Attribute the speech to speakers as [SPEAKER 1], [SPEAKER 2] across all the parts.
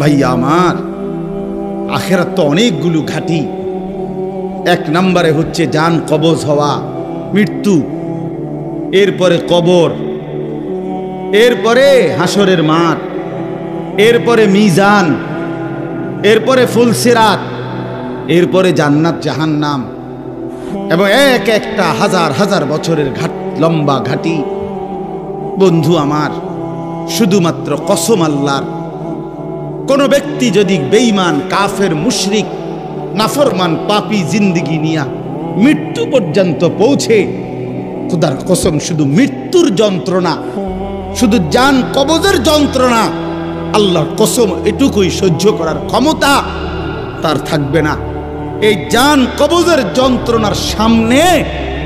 [SPEAKER 1] ভাইয়া আমার, আখিরাত তো অনেকগুলো ঘাটি। এক নম্বরে হচ্ছে জান কবজ হওয়া, মৃত্যু, এরপরে কবর, এরপরে হাসরের মাঠ, এরপরে মিজান, এরপরে ফুলসিরাত, এরপরে জান্নাত জাহান্নাম, এবং এক একটা হাজার হাজার বছরের লম্বা ঘাটি। বন্ধু আমার, শুধুমাত্র কসম আল্লাহর, কোন ব্যক্তি যদি বেঈমান, কাফের, মুশরিক, নাফরমান, পাপী জিন্দেগি নিয়া মৃত্যু পর্যন্ত পৌঁছে, খোদার কসম শুধু মৃত্যুর যন্ত্রণা, শুধু জান কবজের যন্ত্রণা, আল্লাহর কসম এটুকুই সহ্য করার ক্ষমতা তার থাকবে না। এই জান কবজের যন্ত্রণার সামনে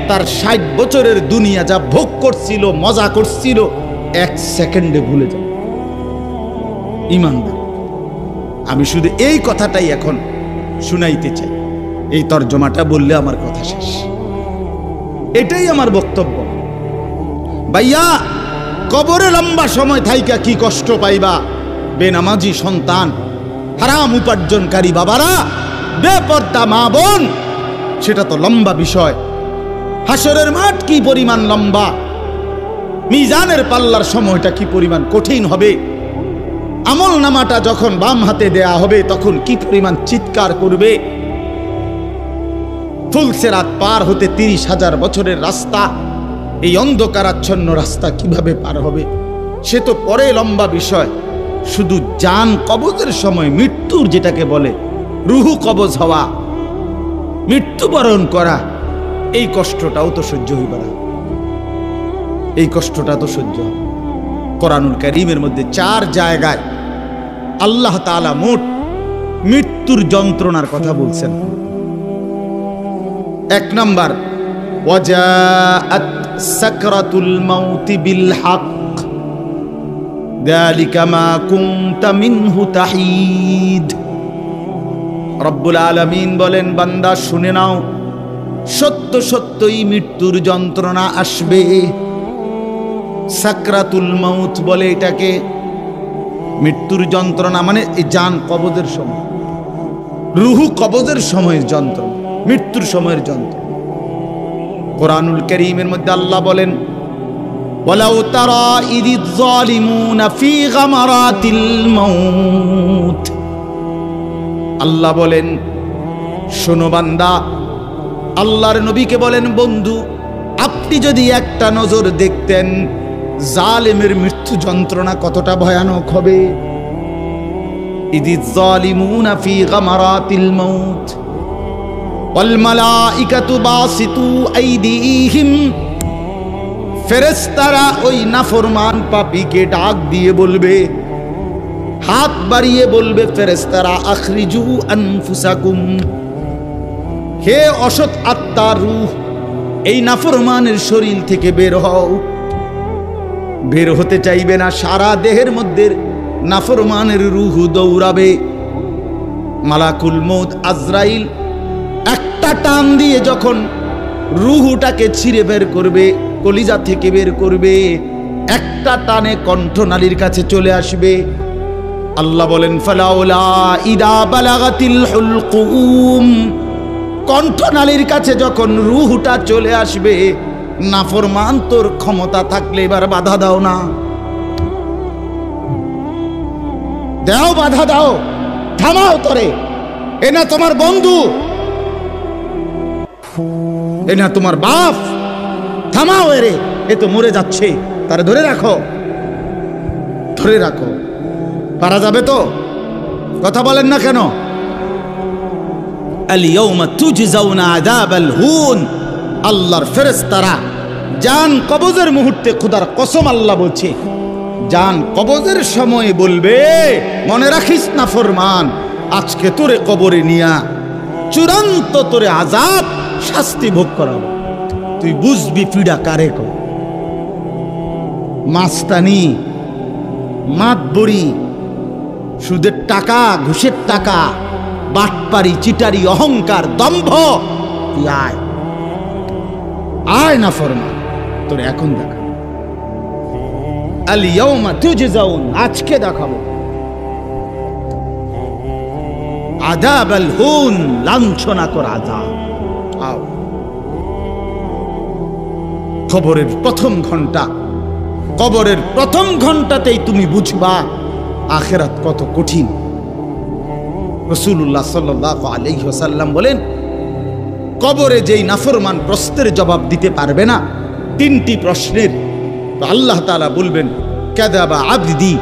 [SPEAKER 1] তার 60 বছরের দুনিয়া যা ভোগ করছিল, মজা করছিল, 1 সেকেন্ডে ভুলে যাবে। ইমানদার, আমি শুধু এই কথাটাই এখন শুনাইতে চাই। এই তর্জমাটা বললে আমার কথা শেষ। এটাই আমার বক্তব্য। ভাইয়া, কবরে লম্বা সময় থাইকা কি কষ্ট পাইবা? বেনামাজি সন্তান, হারাম উপার্জনকারী বাবারা, বেপর্দা মা বোন, সেটা তো লম্বা বিষয়। হাসরের মাঠ কি পরিমাণ লম্বা, মিজানের পাল্লার সময়টা কি পরিমাণ কঠিন হবে, আমল নামাটা যখন বাম হাতে দেয়া হবে তখন কি পরিমাণ চিৎকার করবে। ফুলসিরাত পার হতে 30,000 বছরের রাস্তা, এই অন্ধকারাচ্ছন্ন রাস্তা কিভাবে পার হবে সে তো পরে লম্বা বিষয়। শুধু জান কবজের সময় মৃত্যুর, যেটাকে বলে রুহু কবজ হওয়া, মৃত্যুবরণ করা, এই কষ্টটাও তো সহ্য হইবে না। এই কষ্টটা তো সহ্য হবে। কোরআনুল কারীমের মধ্যে 4 জায়গায় আল্লাহ তাআলা মোট মৃত্যুর যন্ত্রণার কথা বলছেন। 1 নাম্বার, ওয়াজাআত সাকরাতুল মাউতি বিল হক যালিকা মা কুনতা মিনহু তাহিদ। রব্বুল আলামিন বলেন, বান্দা শুনে নাও, সত্য সত্যই মৃত্যুর যন্ত্রণা আসবে। সাকরাতুল মাউত বলে এটাকে। মৃত্যুর যন্ত্রণা মানে এই জান কবজের সময়, রুহু কবজের সময়ের যন্ত্রণা, মৃত্যুর সময়ের যন্ত্রণা। কোরআনুল কারীমের মধ্যে আল্লাহ বলেন, ওয়ালাউ তারা ইযিয যালিমুনা ফি গামারাতিল মাউত। আল্লাহ বলেন, শোনো বান্দা, আল্লাহর নবীকে বলেন, বন্ধু আপনি যদি একটা নজর দেখতেন জালেমের মৃত্যু যন্ত্রণা কতটা ভয়ানক হবে। ইযিয যালিমুনা ফি গামারাতিল মাউত ওয়াল মালাইকাতু বাসিতু আইদিহিম। ফেরেশতারা ওই নাফরমান পাপীকে ডাক দিয়ে বলবে, হাত বাড়িয়ে বলবে ফেরেশতারা, আখরিজু আনফুসাকুম, হে অসৎ আত্মার রূহ, এই নাফরমানের শরীর থেকে বের হও। বের হতে চাইবে না, সারা দেহের মধ্যে নাফরমানের রূহ দৌড়াবে। মালাকুল মউত আজরাইল একটা টান দিয়ে যখন রূহটাকে ছিঁড়ে বের করবে, কলিজা থেকে বের করবে, একটা টানে কণ্ঠনালীর কাছে চলে আসবে। আল্লাহ বলেন, ফালাউলা ইদা বালাগাতিল হুলকুম, কণ্ঠনালীর কাছে যখন রূহটা চলে আসবে, নাফরমান তোর ক্ষমতা থাকলে এবার বাধা দাও না, দাও, বাধা দাও, থামাও তোরে। এ না তোমার বন্ধু, এ না তোমার বাপ, থামাও এরে, এ তো মরে যাচ্ছে, তারে ধরে রাখো, ধরে রাখো। পারা যাবে তো? কথা বলেন না কেন? আল ইয়াউমা তুজজাউনা আযাবাল হুন। আল্লাহর ফেরেশতারা জান কবজের মুহূর্তে, খোদার কসম আল্লাহ বলছে, জান কবজের সময় বলবে, মনে রাখিস না ফরমান, আজকে তোরে কবরে নিয়া চূড়ান্ত তোরে আযাব শাস্তি ভোগ করাবো। তুই বুঝবি পীড়া কারে কর। মাস্তানি, মাতবড়ি, সুদের টাকা, ঘুষের টাকা, বাটপারি, চিটারি, অহংকার, দম্ভ, তুই আয়, আয় না ফরমান, তোর এখন দেখা। আল ইয়াউমা তুজজাউন, আজকে দেখাবো। আযাবাল হুন, লাঞ্ছনাকর আযাব। আও কবরের প্রথম ঘন্টা, কবরের প্রথম ঘন্টাতেই তুমি বুঝবা আখিরাত কত কঠিন। রাসূলুল্লাহ সাল্লাল্লাহু আলাইহি ওয়াসাল্লাম বলেন, কবরে যেই নাফরমান প্রশ্নের জবাব দিতে পারবে না, তিনটি প্রশ্নের, তো আল্লাহ তাআলা বলবেন কাযাবা আবদি,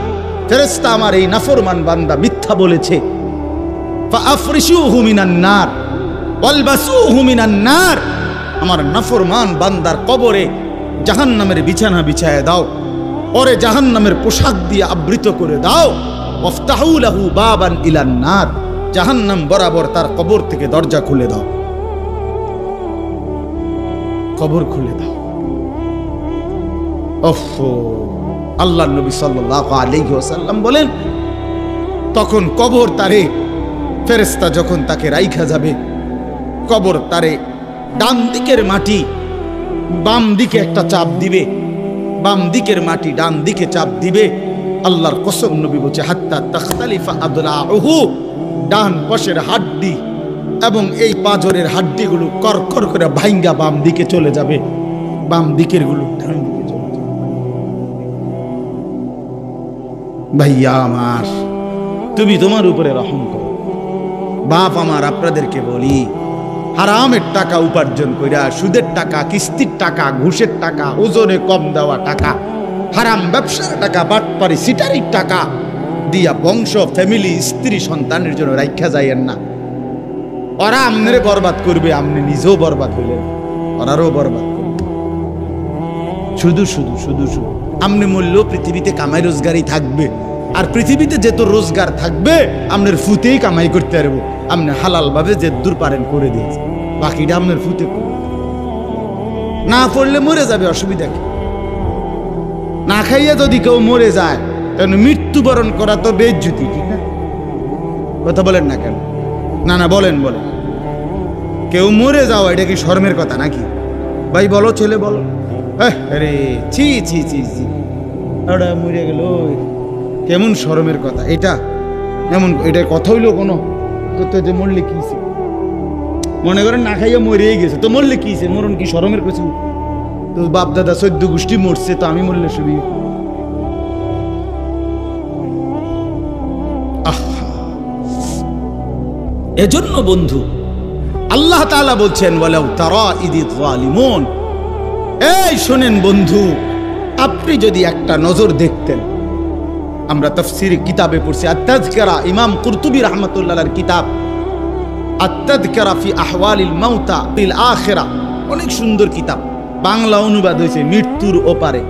[SPEAKER 1] ফেরেশতা আমার এই নাফরমান বান্দা মিথ্যা বলেছে। ফাআফরিশুহু মিনান নার ওয়ালবাসুহু মিনান নার, আমার নাফরমান বান্দার কবরে জাহান্নামের বিছানা বিছায় দাও, পরে জাহান্নামের পোশাক দিয়ে আবৃত করে দাও। ওয়াফতাহু লাহু বাবান ইলান নার, জাহান্নাম বরাবর তার কবর থেকে দরজা খুলে দাও, কবর খুলে দাও। ওফো, আল্লাহর নবী সাল্লাল্লাহু আলাইহি ওয়াসাল্লাম বলেন, তখন কবর তারে, ফেরেশতা যখন তাকে রাইখা যাবে, কবর তারে ডান দিকের মাটি বাম দিকে একটা চাপ দিবে, বাম দিকের মাটি ডান দিকে চাপ দিবে। আল্লাহর কসম, নবী বলছে হাত্তা তাখতালিফা আদলাউহু, ডান পাশের হাড্ডি এবং এই পাঁজরের হাড্ডিগুলো করকর করে ভাঙ্গা বাম দিকে চলে যাবে, বাম দিকের গুলো ডান দিকে চলে যাবে। ভাইয়া আমার, তুমি তোমার উপরে রহম করো। বাপ আমার, আপনাদেরকে বলি, হারামের টাকা উপার্জন কইরা, সুদের টাকা, কিস্তির টাকা, ঘুষের টাকা, ওজনে কম দেওয়া টাকা, হারাম ব্যবসার টাকা, বাটপারি সিটারির টাকা দিয়া বংশ, ফ্যামিলি, স্ত্রী, সন্তানের জন্য রাইখা যাইয়েন না। ওরা আমনেরে বরবাদ করবে, আপনি নিজেও বরবাদ হইলেন, ওরারও বরবাদ করবে। শুধু শুধু শুধু শুধু আপনি মূল্য পৃথিবীতে কামাই রোজগারই থাকবে, আর পৃথিবীতে যেত রোজগার থাকবে আপনার ফুতেই কামাই করতে পারবো। আপনি হালাল ভাবে যে দূর পারেন করে দিয়েছে, বাকিটা আপনার ফুতে করবে। না পড়লে মরে যাবে, অসুবিধা কি? না খাইয়া যদি কেউ মরে যায়, তাহলে মৃত্যুবরণ করা তো বেজ্জুতি, ঠিক না? কথা বলেন না কেন? না না, বলেন বলেন। কেউ মরে যাওয়া এটা কি শরমের কথা নাকি? ভাই বলো, ছেলে বলো। আরে ছি ছি ছি ছি, ওটা মরে গেল, কেমন শরমের কথা এটা? এমন এটা কথা হইলো কোনো? তো মরলে কি, মনে করেন না খাইয়া মরেই গেছে, তো মরলে কি, মরণ কি শরমের কিছু? তো বাপ দাদা 14 গোষ্ঠী মরছে, তো আমি মরলে শুবি? এজন্য বন্ধু, আল্লাহ তাআলা বলছেন ওয়ালাউ তারা ইদিয যালিমুন, এই শোনেন বন্ধু, আপনি যদি একটা নজর দেখতেন, আমরা তাফসীর কিতাবে পড়ছি, আত-তাযকিরা, ইমাম কুরতুবী রাহমাতুল্লাহর কিতাব আত-তাযকিরা ফি আহওয়ালিল মাউতা ফিল আখিরা, অনেক সুন্দর কিতাব, বাংলা অনুবাদ হয়েছে মৃত্যুর ওপারে।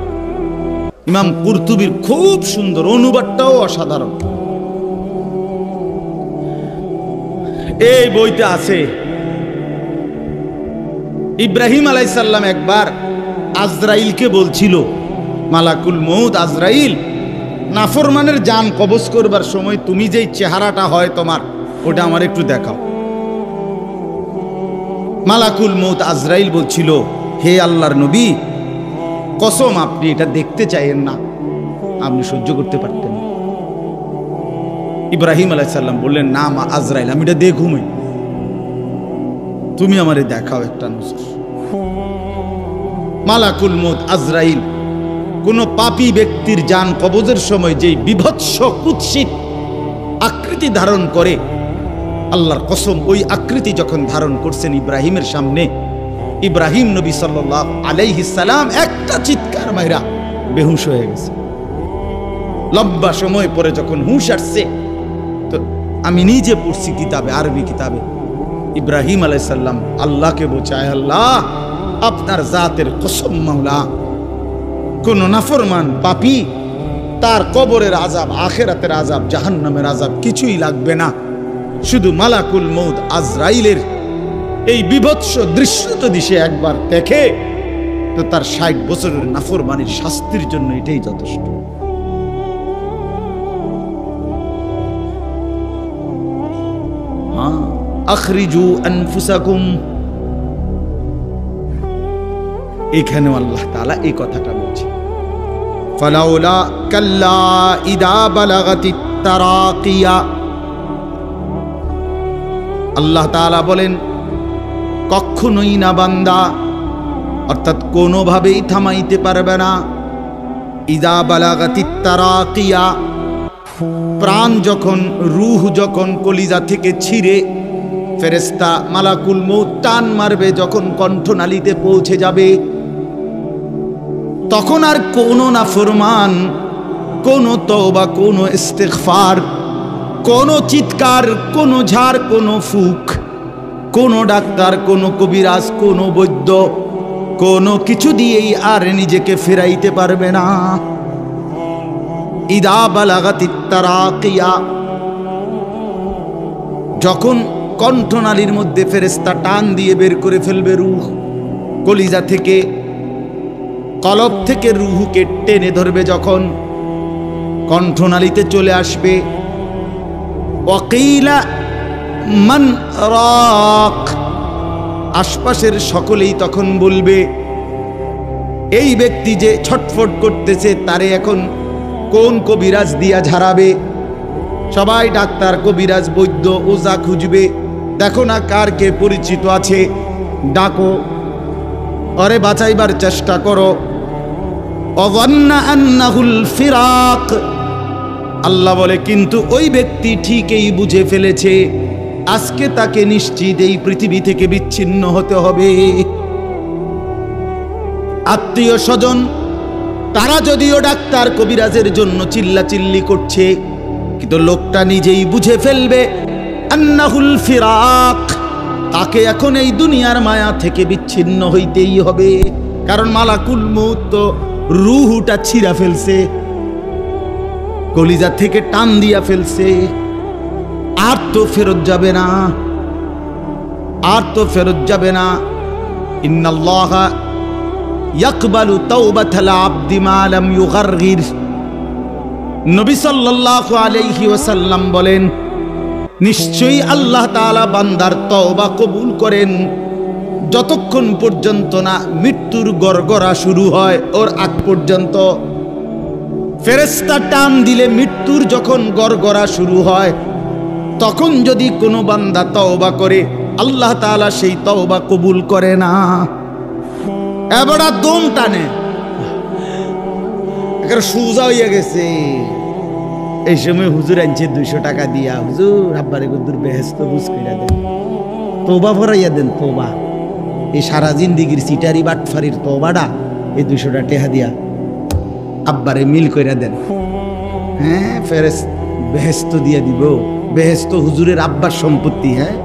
[SPEAKER 1] ইমাম কুরতুবীর খুব সুন্দর, অনুবাদটাও অসাধারণ। এই বইতে আছে, ইব্রাহিম আলাইহিস সালাম একবার আজরাইলকে বলছিল, মালাকুল মউত আজরাইল, নাফরমানের জান কবজ করবার সময় তুমি যেই চেহারাটা হয় তোমার, ওটা আমার একটু দেখাও। মালাকুল মউত আজরাইল বলছিল, হে আল্লাহর নবী, কসম আপনি এটা দেখতে চাইেন না, আপনি সহ্য করতে পারতেন না। ইব্রাহিম আলাইহিস সালাম বললেন, না মা আজরাইল, আমি এটা দেখুমই, তুমি আমারে দেখাও একটা নজর। মালাকুল মউত আজরাইল কোন পাপী ব্যক্তির জান কবজের সময় যেই বিভৎস কুৎসিত আকৃতি ধারণ করে, আল্লাহর কসম ওই আকৃতি যখন ধারণ করছেন ইব্রাহিমের সামনে, ইব্রাহিম নবী সাল্লাল্লাহু আলাইহিস সালাম একটা চিৎকার মাইরা বেহুশ হয়ে গেছে। লম্বা সময় পরে যখন হুঁশ আসছে, তো আমি নিজে পড়ছি কিতাবে, আরবি কিতাবে, ইব্রাহিম আলাইহিস সালাম আল্লাহকে বোঝায়, আল্লাহ আপনার জাতের কসম মাওলা, কোন নাফরমান পাপী তার কবরের আযাব, আখিরাতের আযাব, জাহান্নামের আযাব কিছুই লাগবে না, শুধু মালাকুল মউত আজরাইলের এই বিভৎস দৃশ্য যদি সে একবার দেখে, তো তার 60 বছরের নাফরমানির শাস্তির জন্য এটাই যথেষ্ট। আখরিজু আনফুসাকুম, এখানেও আল্লাহ তাআলা এই কথাটা বলছে, ফালাউলা কাল্লা ইদা বালাগাতিত তারাকিয়া, আল্লাহ তাআলা বলেন কখনোই না বান্দা, অর্থাৎ কোনোভাবেই থামাইতে পারবে না। ইযা বালাগাতিত তারাকিয়া, প্রাণ যখন, রূহ যখন কলিজা থেকে ছিঁড়ে ফেরেশতা মালাকুল মউত টান মারবে, যখন কণ্ঠনালীতে পৌঁছে যাবে, তখন আর কোনো নাফরমান, কোনো তওবা, কোনো ইস্তিগফার, কোনো চিৎকার, কোনো ঝাড়, কোনো ফুক, কোনো ডাক্তার, কোনো কবিরাজ, কোনো বৈদ্য, কোনো কিছু দিয়েই আর নিজেকে ফেরাইতে পারবে না। ইদা বালাগাতিত তারাকিয়া, যখন কণ্ঠনালীর মধ্যে ফেরেশতা টান দিয়ে বের করে ফেলবে রূহ, কলিজা থেকে, কলব থেকে রূহকে টেনে ধরবে, যখন কণ্ঠনালীতে চলে আসবে, ওয়াকিলা মান রাক, আশপাশের সকলেই তখন বলবে এই ব্যক্তি যে ছটফট করতেছে তারে এখন কোন কবিরাজ দিয়া ঝাড়াবে। সবাই ডাক্তার, কবিরাজ, বৈদ্য, ওঝা খুঁজবে, দেখো না কার কে পরিচিত আছে, ডাকো, আরে বাঁচাইবার চেষ্টা করো। অযন্না আন্নাহুল ফিরাক, আল্লাহ বলে কিন্তু ওই ব্যক্তি ঠিকই বুঝে ফেলেছে আজকে তাকে নিশ্চিত এই পৃথিবী থেকে বিচ্ছিন্ন হতে হবে। আত্মীয় স্বজন তারা যদিও ডাক্তার কবিরাজের জন্য চিল্লাচিল্লি করছে, কিন্তু লোকটা নিজেই বুঝে ফেলবে আন্নাহুল ফিরাক, তাকে এখন এই দুনিয়ার মায়া থেকে বিচ্ছিন্ন হইতেই হবে। কারণ মালাকুল মউত তো রূহটা ছিঁড়া ফেলছে, কলিজা থেকে টান দিয়া ফেলছে, আর তো ফেরত যাবে না, আর তো ফেরত যাবে না। ইন্নাল্লাহা ইয়াকবালু তাওবাতাল আবদি মা লাম ইউগারগির, নবী সাল্লাল্লাহু আলাইহি ওয়াসাল্লাম বলেন নিশ্চয়ই আল্লাহ তাআলা বান্দার তওবা কবুল করেন যতক্ষণ পর্যন্ত না মৃত্যুর গড়গড়া শুরু হয়, ওর আগ পর্যন্ত। ফেরেশতা টান দিলে মৃত্যুর যখন গড়গড়া শুরু হয়, তখন যদি কোনো বান্দা তওবা করে আল্লাহ তাআলা সেই তওবা কবুল করে না। এবারে দম টানে, একেবারে সোজা হইয়া গেছে। এই সময় হুজুর আনছে 200 টাকা দিয়া, হুজুর আব্বারে গুদুর বেহেশত বুঝ কইরা দেন, তওবা ফরাইয়া দেন, তওবা। এই সারা জিন্দিগির সিটারি বাটফারির তওবাটা এই 200 টাকা দিয়া আব্বারে মিল কইরা দেন। হ্যাঁ, বেহেশত দিয়া দিব। বেহেশত হুজুরের আব্বার সম্পত্তি। হ্যাঁ,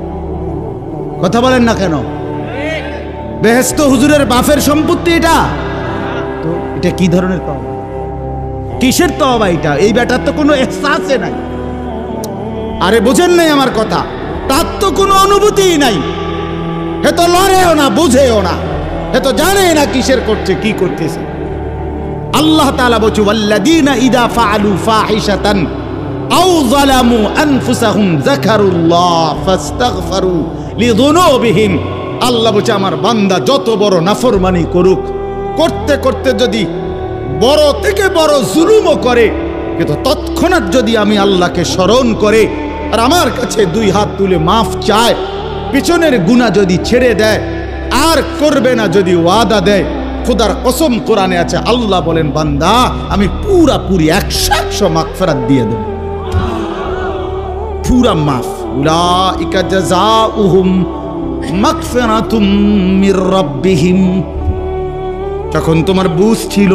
[SPEAKER 1] কথা বলেন না কেন? বেহেশত হুজুরের বাপের সম্পত্তি। এটা তো এটা কি ধরনের তওবা, কিসের তওবা এটা? এই বেটার তো কোনো এহসাসে নাই। আরে বোঝেন নাই আমার কথা? তার তো কোনো অনুভূতিই নাই, হে তো লড়েও না, বুঝেও না, হে তো জানে না কিসের করছে, কি করতেছে। আল্লাহ তাআলা বলছে ওয়াল্লাযীনা ইযা ফাআলু ফাহিশাতান আও যালামু আনফুসাহুম যাকারুল্লাহ ফাস্তাগফারু লিযুনুবিহিম। আল্লাহ বলছে আমার বান্দা যত বড় নাফরমানি করুক, করতে করতে যদি বড় থেকে বড় জুলুমও করে, কিন্তু তৎক্ষণাৎ যদি আমি আল্লাহকে স্মরণ করে আর আমার কাছে 2 হাত তুলে মাফ চায়, পিছনের গুনাহ যদি ছেড়ে দেয়, আর করবে না যদি ওয়াদা দেয়, খোদার কসম কোরআনে আছে, আল্লাহ বলেন বান্দা আমি পুরাপুরি 100% মাগফিরাত দিয়ে দেব, পুরা মাফ। উলাইকা জাযাউহুম মাগফিরাতুম মির রাব্বিহিম। যখন তোমার বুঝ ছিল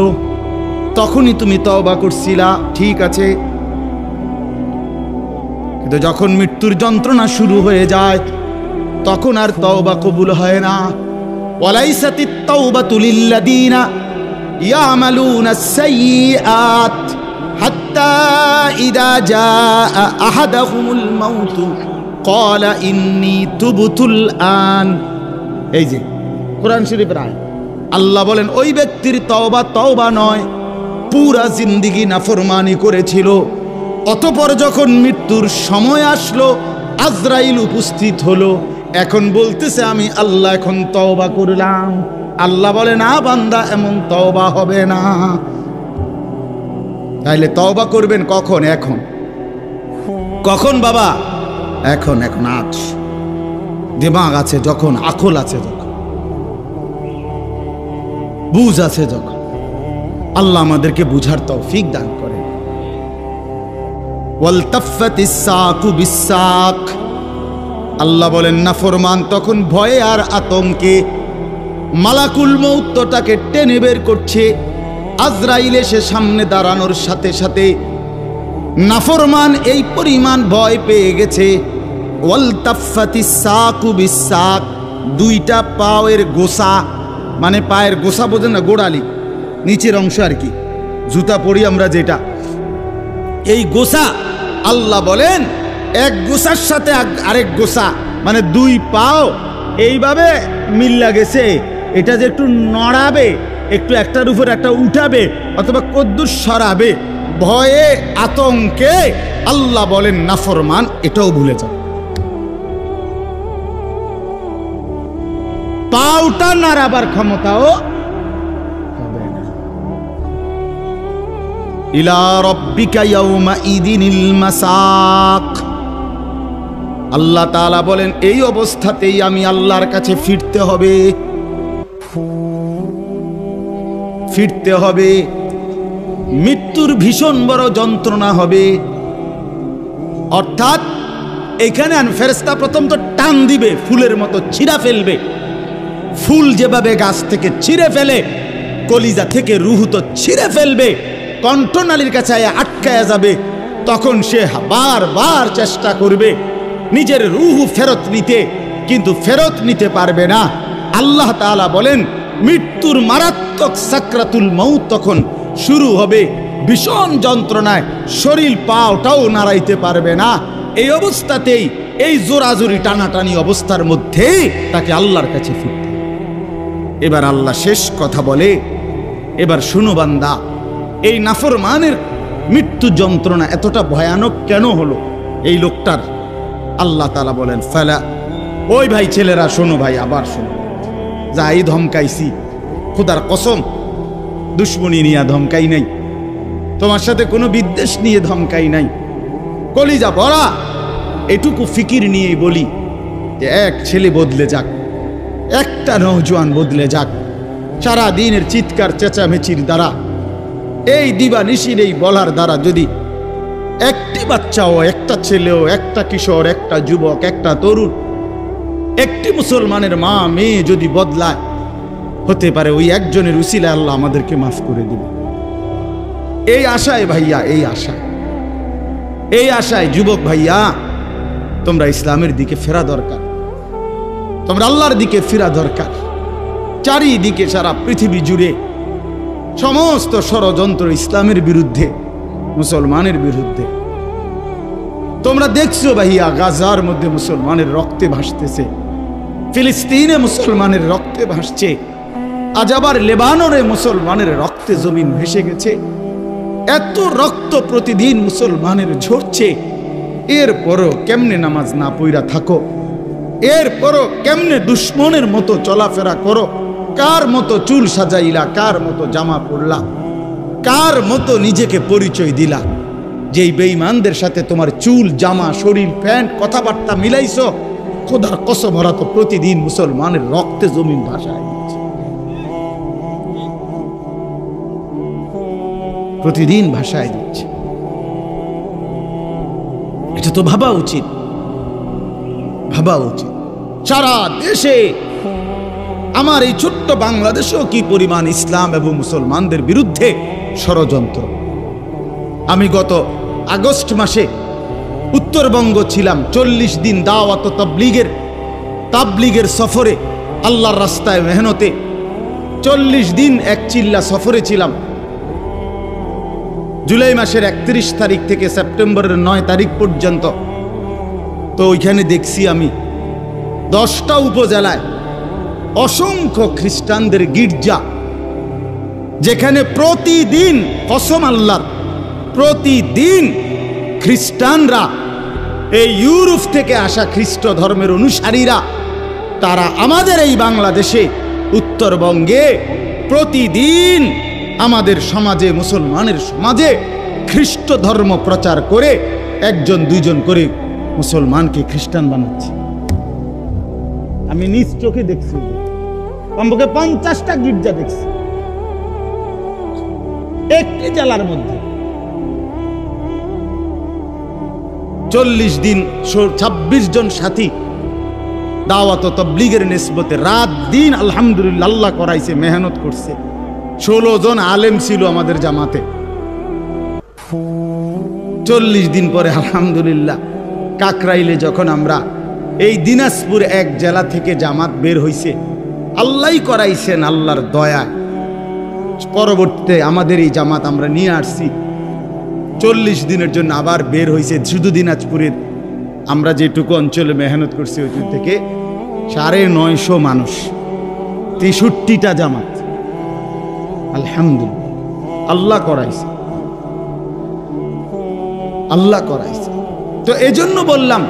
[SPEAKER 1] তখনই তুমি তওবা করছিলা, ঠিক আছে, কিন্তু যখন মৃত্যুর যন্ত্রণা শুরু হয়ে যায় তখন আর তওবা কবুল হয় না। ওয়ালাইসাতিত তাওবাতু লিল্লাযীনা ইয়ামালুনাস সাইয়্যাত হাত্তা ইযা জাআ আহাদাহুমুল মাউত ক্বালা ইন্নী তুবতুল আন। এই যে কোরআন শরীফের আয়াত। আল্লাহ বলেন ওই ব্যক্তির তওবা তওবা নয়, পুরা জিন্দেগি নাফরমানি করেছিল, অতঃপর যখন মৃত্যুর সময় আসলো, আজরাইল উপস্থিত হলো, এখন বলতেছে আমি আল্লাহ এখন তওবা করলাম। আল্লাহ বলে না বান্দা, এমন তওবা হবে না। তাইলে তওবা করবেন কখন? এখন। কখন বাবা? এখন, এখন, আজ। দিমাগ আছে যখন, আকল আছে যখন, বুঝ আছে যখন, আল্লাহ আমাদেরকে বুঝার তৌফিক দান করেন। ওয়ালতাফাতিস সাকু বিসাক, আল্লাহ বলেন নাফরমান তখন ভয়ে আর আতঙ্কে মালাকুল মউতটাকে টেনে বের করছে। আজরাইল এসে সামনে দাঁড়ানোর সাথে সাথে নাফরমান এই পরিমাণ ভয় পেয়ে গেছে। ওয়ালতাফাতিস সাকু বিসাক, দুইটা পায়ের গোসা, মানে পায়ের গোসা বোঝেন না, গোড়ালি নিচের অংশ আর কি, জুতা পরি আমরা যেটা, এই গোসা আল্লাহ বলেন এক গোসার সাথে আরেক গোসা, মানে দুই পাও এইভাবে মিল্লা গেছে। এটা যে একটু নড়াবে, একটু একটার উপর একটা উঠাবে অথবা কদ্দুর সরাবে, ভয়ে আতঙ্কে আল্লাহ বলেন নাফরমান এটাও ভুলে যাবে। পাউটা নাড়াবার ক্ষমতাও হবে না। ইলা রাব্বিকা ইয়াউমাইদিনিল মাসাক, আল্লাহ তাআলা বলেন এই অবস্থাতেই আমি আল্লাহর কাছে ফিরতে হবে, ফিরতে হবে। মৃত্যুর ভীষণ বড় যন্ত্রণা হবে। অর্থাৎ এখানে ফেরেশতা প্রথম তো টান দিবে, ফুলের মতো ছিঁড়া ফেলবে। ফুল যেভাবে গাছ থেকে ছিঁড়ে ফেলে, কলিজা থেকে রুহ তো ছিঁড়ে ফেলবে, কণ্ঠনালীর কাছে আটকায়া যাবে। তখন সে বারবার চেষ্টা করবে নিজের রুহ ফেরত নিতে, কিন্তু ফেরত নিতে পারবে না। আল্লাহ তাআলা বলেন মৃত্যুর মারাত্মক সাকরাতুল মউত তখন শুরু হবে, ভীষণ যন্ত্রণায় শরীর পাওটাও নাড়াইতে পারবে না। এই অবস্থাতেই, এই জোরাজুরি টানাটানি অবস্থার মধ্যেই তাকে আল্লাহর কাছে ফিরতে। এবার আল্লাহ শেষ কথা বলে, এবার শুনো বান্দা, এই নাফরমানের মৃত্যু যন্ত্রণা এতটা ভয়ানক কেন হলো এই লোকটার? আল্লাহ তাআলা বলেন ফালা, ওই ভাই ছেলেরা শোনো ভাই, আবার শোনো, যাই ধমকাইছি খোদার কসম দুশ্মনী নিয়ে ধমকাই নাই, তোমার সাথে কোনো বিদ্বেষ নিয়ে ধমকাই নাই, কলিজা ভরা এটুকু ফিকির নিয়েই বলি যে এক ছেলে বদলে যাক, একটা নওজোয়ান বদলে যাক, সারা দিনের চিৎকার চেঁচামেচির দ্বারা, এই দিবানিশির এই বলার দ্বারা যদি একটি বাচ্চাও, একটা ছেলেও, একটা কিশোর, একটা যুবক, একটা তরুণ, একটি মুসলমানের মা মেয়ে যদি বদলায়, হতে পারে ওই একজনের উসিলায় আল্লাহ আমাদেরকে মাফ করে দিবে। এই আশায় ভাইয়া, এই আশায় যুবক ভাইয়া, তোমরা ইসলামের দিকে ফেরা দরকার, তোমরা আল্লাহর দিকে ফেরা দরকার। চারিদিকে সারা পৃথিবী জুড়ে সমস্ত ষড়যন্ত্র ইসলামের বিরুদ্ধে, মুসলমানের বিরুদ্ধে। তোমরা দেখছো ভাইয়া, গাজার মধ্যে মুসলমানের রক্তে ভাসতেছে, ফিলিস্তিনে মুসলমানের রক্তে ভাসছে, আজ আবার লেবাননে মুসলমানের রক্তে জমিন ভেসে গেছে। এত রক্ত প্রতিদিন মুসলমানের ঝরছে, এরপরও কেমনে নামাজ না পইরা থাকো, এরপরও কেমনে দুশ্মনের মতো চলাফেরা করো, কার মতো চুল সাজাইলা, কার মতো জামা পরলা, কার মতো নিজেকে পরিচয় দিলা। যেই বেঈমানদের সাথে তোমার চুল, জামা, শরীর, প্যান্ট, কথাবার্তা মিলাইছো, খোদার কসম ওরা তো প্রতিদিন মুসলমানের রক্তে জমিন ভাসায় দিচ্ছে, প্রতিদিন ভাসায় দিচ্ছে। এটা তো ভাবা উচিত, ভাবা উচিত। সারা দেশে, আমার এই ছোট্ট বাংলাদেশেও কি পরিমাণ ইসলাম এবং মুসলমানদের বিরুদ্ধে ষড়যন্ত্র। আমি গত আগস্ট মাসে উত্তরবঙ্গ ছিলাম, 40 দিন দাওয়াত তাবলীগের সফরে, আল্লাহর রাস্তায় মেহনতে 40 দিন এক চিল্লা সফরে ছিলাম। জুলাই মাসের 31 তারিখ থেকে সেপ্টেম্বরের 9 তারিখ পর্যন্ত। তো ওইখানে দেখছি আমি 10টা উপজেলায় অসংখ্য খ্রিস্টানদের গির্জা, যেখানে প্রতিদিন, কসম আল্লাহর, প্রতিদিন খ্রিস্টানরা, এই ইউরোপ থেকে আসা খ্রিস্ট ধর্মের অনুসারীরা, তারা আমাদের এই বাংলাদেশে, উত্তরবঙ্গে প্রতিদিন আমাদের সমাজে, মুসলমানের সমাজে খ্রিস্ট ধর্ম প্রচার করে 1-2 জন করে মুসলমানকে খ্রিস্টান বানাচ্ছে। আমি নিজ চোখে দেখছি, কমপক্ষে 50টা গির্জা দেখছি একটি জেলার মধ্যে। 40 দিন 26 জন সাথী দাওয়াত ও তাবলীগের নিসবতে রাত দিন আলহামদুলিল্লাহ আল্লাহ করাইছে, মেহনত করছে। 16 জন আলেম ছিল আমাদের জামাতে। 40 দিন পরে আলহামদুলিল্লাহ কাকরাইলে যখন আমরা এই দিনাজপুর এক জেলা থেকে জামাত বের হইছে, আল্লাহই করাইছেন আল্লাহর দয়া। পরবর্তীতে আমাদের এই জামাত আমরা নিয়ে আসছি। 40 দিনের জন্য আবার বের হইছে শুধু দিনাজপুরের। আমরা যেটুকু অঞ্চলে মেহনত করছি ওই থেকে 950 মানুষ, 63টা জামাত। আলহামদুলিল্লাহ আল্লাহ করাইছে, আল্লাহ করাইছে। তো এজন্য বললাম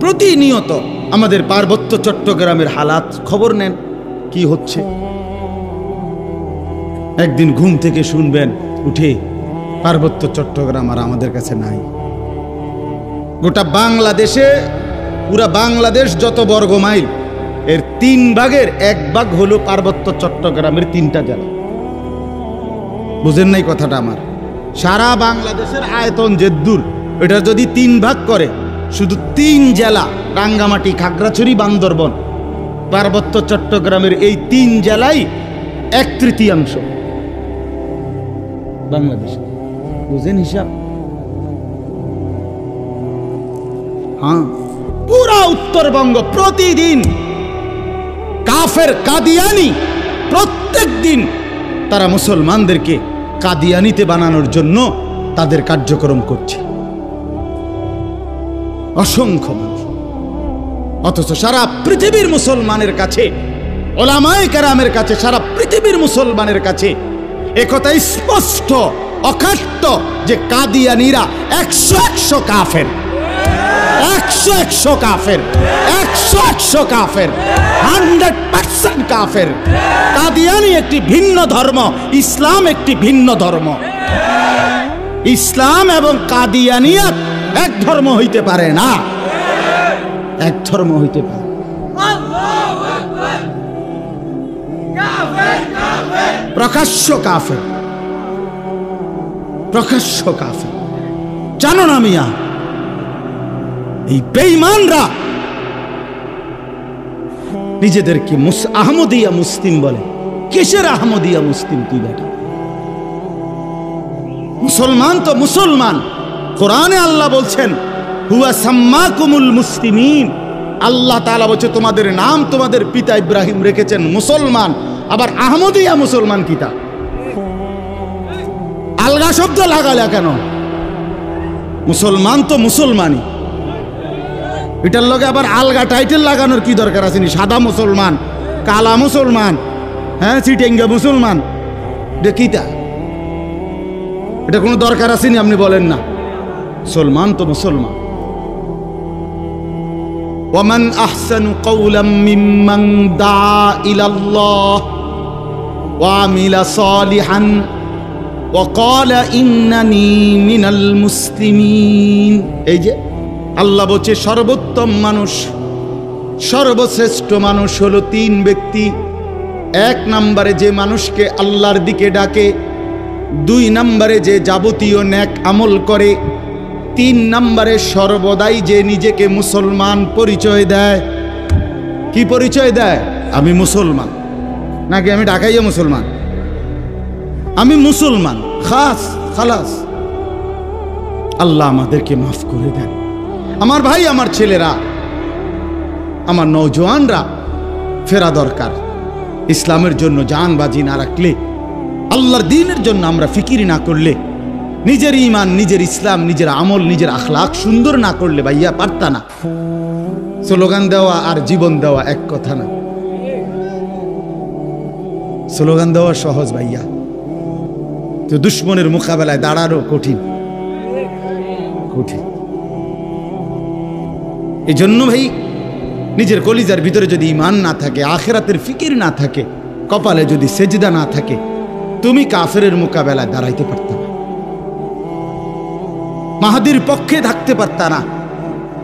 [SPEAKER 1] প্রতিনিয়ত আমাদের পার্বত্য চট্টগ্রামের হালাত খবর নেন কি হচ্ছে। একদিন ঘুম থেকে শুনবেন উঠে পার্বত্য চট্টগ্রাম আর আমাদের কাছে নাই। গোটা বাংলাদেশে, পুরা বাংলাদেশ যত বর্গ মাইল, এর 3 ভাগের 1 ভাগ হলো পার্বত্য চট্টগ্রামের 3টা জেলা। বুঝেন নাই কথাটা আমার? সারা বাংলাদেশের আয়তন যেদূর, এটা যদি 3 ভাগ করে, শুধু 3 জেলা রাঙ্গামাটি, খাগড়াছড়ি, বান্দরবন, পার্বত্য চট্টগ্রামের এই 3 জেলাই 1/3 বাংলাদেশ। বুঝেন হিসাব? হ্যাঁ, পুরা উত্তরবঙ্গ প্রতিদিন কাফের কাদিয়ানি, প্রত্যেক দিন তারা মুসলমানদেরকে কাদিয়ানিতে বানানোর জন্য তাদের কার্যক্রম করছে। অসংখ্য মানুষ, অথচ সারা পৃথিবীর মুসলমানের কাছে, ওলামায়ে কেরামের কাছে, সারা পৃথিবীর মুসলমানের কাছে একথা স্পষ্ট অকাট্য যে কাদিয়ানিরা 100 কাফের, 100 কাফের, 100 কাফের, 100% কাফের। কাদিয়ানি একটি ভিন্ন ধর্ম, ইসলাম একটি ভিন্ন ধর্ম। ইসলাম এবং কাদিয়ানিয়াত এক ধর্ম হইতে পারে না, এক ধর্ম হইতে পারে। প্রকাশ্য কাফের, প্রকাশ্য কাফের। জানো না মিয়া, এই বেঈমানরা নিজেদেরকে আহমদিয়া মুসলিম বলে। কিসের আহমদিয়া মুসলিম? তুই বেটা, মুসলমান তো মুসলমান। কোরআনে আল্লাহ বলছেন হুয়া সাম্মাকুমুল মুসলিমিন। আল্লাহ তাআলা বলছে তোমাদের নাম তোমাদের পিতা ইব্রাহিম রেখেছেন মুসলমান। আবার আহমদিয়া মুসলমান কিতা? আলগা শব্দ লাগালে কেন? মুসলমান তো মুসলমানই, এটার লগে আবার আলগা টাইটেল লাগানোর কি দরকার আছে? সাদা মুসলমান, কালা মুসলমান, হ্যাঁ চিটেঙ্গা মুসলমান, কিতা? এটা কোনো দরকার আসেনি? আপনি বলেন না, মুসলমান তো মুসলমান। ওয়ামান আহসানু কাওলাম মিম্মান দাআ ইলাল্লাহ ওয়া আমিলা সালিহান ওয়া ক্বালা ইন্নানি মিনাল মুসলিমিন। এই যে আল্লাহ বলছে সর্বোত্তম মানুষ, সর্বশ্রেষ্ঠ মানুষ হলো 3 ব্যক্তি। 1 নম্বরে যে মানুষকে আল্লাহর দিকে ডাকে, 2 নম্বরে যে যাবতীয় নেক আমল করে, 3 নম্বরে সর্বদাই যে নিজেকে মুসলমান পরিচয় দেয়। কি পরিচয় দেয়? আমি মুসলমান, নাকি আমি ঢাকাইয়া মুসলমান, আমি মুসলমান, খাস খালাস। আল্লাহ আমাদেরকে মাফ করে দেন। আমার ভাই, আমার ছেলেরা, আমার নওজোয়ানরা ফেরা দরকার। ইসলামের জন্য জান বাজি না রাখলে, আল্লাহর দ্বীনের জন্য আমরা ফিকির না করলে, নিজের ঈমান, নিজের ইসলাম, নিজের আমল, নিজের আখলাক সুন্দর না করলে ভাইয়া পারতা না। স্লোগান দেওয়া আর জীবন দেওয়া এক কথা না। স্লোগান দেওয়া সহজ ভাইয়া, তো দুশ্মনের মোকাবেলায় দাঁড়ানো কঠিন, কঠিন। এই জন্য ভাই, নিজের কলিজার ভিতরে যদি ঈমান না থাকে, আখিরাতের ফিকির না থাকে, কপালে যদি সেজদা না থাকে, তুমি কাফেরের মোকাবেলায় দাঁড়াইতে পারতা না, মাহাদির পক্ষে থাকতে পারতা না,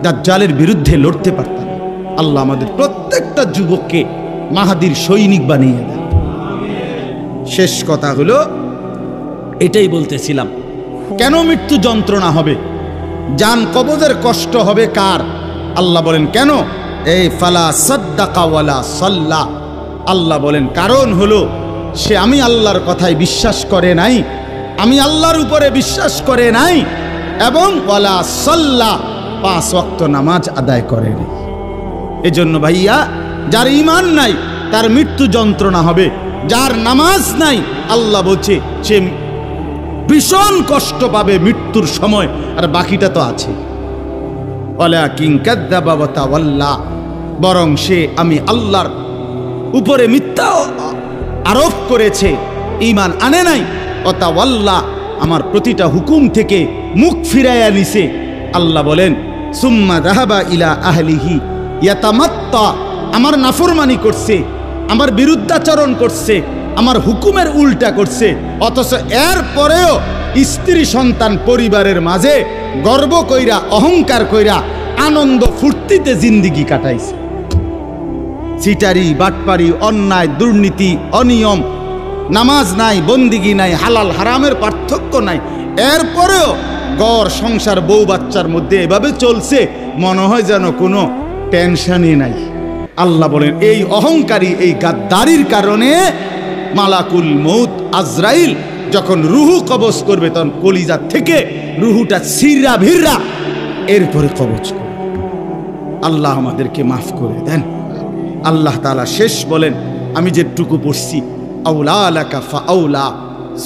[SPEAKER 1] দাজ্জালের বিরুদ্ধে লড়তে পারতা না। আল্লাহ আমাদের প্রত্যেকটা যুবককে মাহাদির সৈনিক বানিয়ে দেন। শেষ কথা হলো এটাই বলতেছিলাম, কেন মৃত্যু যন্ত্রণা হবে, জান কবজের কষ্ট হবে কার? আল্লাহ বলেন কেন? এই ফালা সাদ্দাকা ওয়ালা সাল্লা, আল্লাহ বলেন কারণ হলো সে আমি আল্লাহর কথায় বিশ্বাস করে নাই, আমি আল্লাহর উপরে বিশ্বাস করে নাই, এবং ওয়ালা সাল্লা 5 ওয়াক্ত নামাজ আদায় করে নাই। এজন্য ভাইয়া, যার ঈমান নাই তার মৃত্যু যন্ত্রণা হবে, যার নামাজ নাই আল্লাহ বলছে সে ভীষণ কষ্ট পাবে মৃত্যুর সময়, আর বাকিটা তো আছে। ওয়ালাকিন কাযযাবা ওয়া তাওয়াল্লা, বরং সে আমি আল্লাহর উপরে মিথ্যা আরোপ করেছে, ঈমান আনে নাই। ওয়া তাওয়াল্লা, আমার প্রতিটা হুকুম থেকে মুখ ফিরাইয়া নিছে। আল্লাহ বলেন সুম্মা যাহাবা ইলা আহলিহি ইয়াতামাত্তা, আমার নাফরমানি করছে, আমার বিরুদ্ধাচরণ করছে, আমার হুকুমের উল্টা করছে, অথচ এর পরেও স্ত্রী সন্তান পরিবারের মাঝে গর্ব কইরা অহংকার কইরা আনন্দ ফুর্তিতে জিন্দিগি কাটাইছে। চিটারি বাটপারি অন্যায় দুর্নীতি অনিয়ম, নামাজ নাই বন্দিগি নাই, হালাল হারামের পার্থক্য নাই, এরপরেও ঘর সংসার বউ বাচ্চার মধ্যে এভাবে চলছে মনে হয় যেন কোনো টেনশনই নাই। আল্লাহ বলেন এই অহংকারী এই গাদ্দারির কারণে মালাকুল মউত আজরাইল যখন রুহু কবজ করবে তখন কলিজা থেকে রুহুটা ছিঁড়া ভিড়া এরপরে কবজ করবে। আল্লাহ আমাদেরকে মাফ করে দেন। আল্লাহ তাআলা শেষ বলেন, আমি যেটুকু পড়ছি, আউলা লাকা ফাআউলা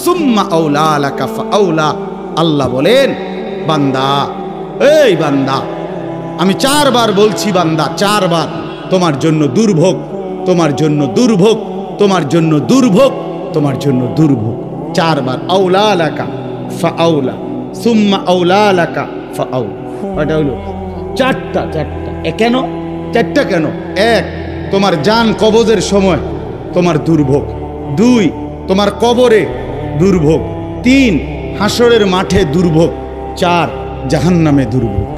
[SPEAKER 1] সুম্মা আউলা লাকা ফাআউলা। আল্লাহ বলেন বান্দা, এই বান্দা, আমি 4 বার বলছি বান্দা, 4 বার, তোমার জন্য দুর্ভোগ, তোমার জন্য দুর্ভোগ, তোমার জন্য দুর্ভোগ, তোমার জন্য দুর্ভোগ। 4 বার আউলা লাকা ফাআউলা সুম্মা আউলা লাকা ফাআউলা। এটা হলো 4টা। কেন 4টা কেন? 1, তোমার জান কবজের সময় তোমার দুর্ভোগ, 2, তোমার কবরে দুর্ভোগ, 3, হাসরের মাঠে দুর্ভোগ, 4, জাহান্নামে দুর্ভোগ।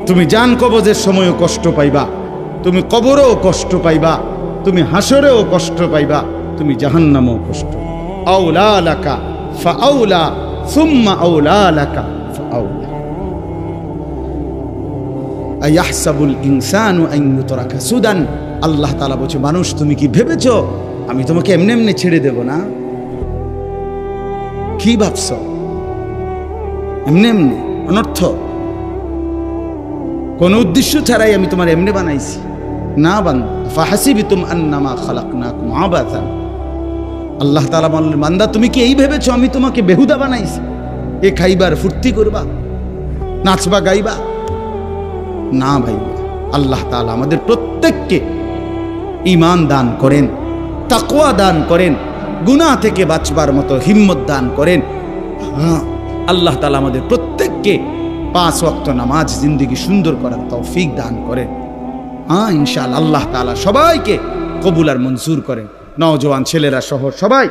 [SPEAKER 1] তুমি জান কবজের সময়ও কষ্ট পাইবা, তুমি কবরেও কষ্ট পাইবা, তুমি হাসরেও কষ্ট পাইবা, তুমি জাহান্নামেও কষ্ট। আউলা লাকা ফাআউলা সুম্মা আউলা লাকা ফাআউলা। আয়াহসাবুল ইনসানু আন ইউতরাকা সুদান। আল্লাহ তাআলা বলছে, মানুষ তুমি কি ভেবেছো আমি তোমাকে এমনি এমনি ছেড়ে দেব না? কি ভাবছো? এমনি এমনি অনর্থ কোন উদ্দেশ্য ছাড়াই আমি তোমার এমনি বানাইছি না। বান্দা ফাহাসিবিতুম আন্নামা খালাকনাকুম আবাসান। আল্লাহ তাআলা বললেন, বান্দা তুমি কি এই ভেবেছো আমি তোমাকে বেহুদা বানাইছি? এ খাইবার ফুর্তি করবা, নাচবা গাইবা? না ভাই, আল্লাহ তাআলা আমাদের প্রত্যেককে ঈমান দান করেন, তাকওয়া দান করেন, গুনাহ থেকে বাঁচবার মতো হিম্মত দান করেন। আল্লাহ তাআলা আমাদের প্রত্যেককে 5 ওয়াক্ত নামাজ জিন্দেগি সুন্দর করার তৌফিক দান করেন। ইনশাআল্লাহ আল্লাহ তাআলা সবাইকে কবুল আর মঞ্জুর করেন, নওজোয়ান ছেলেরা সহ সবাই।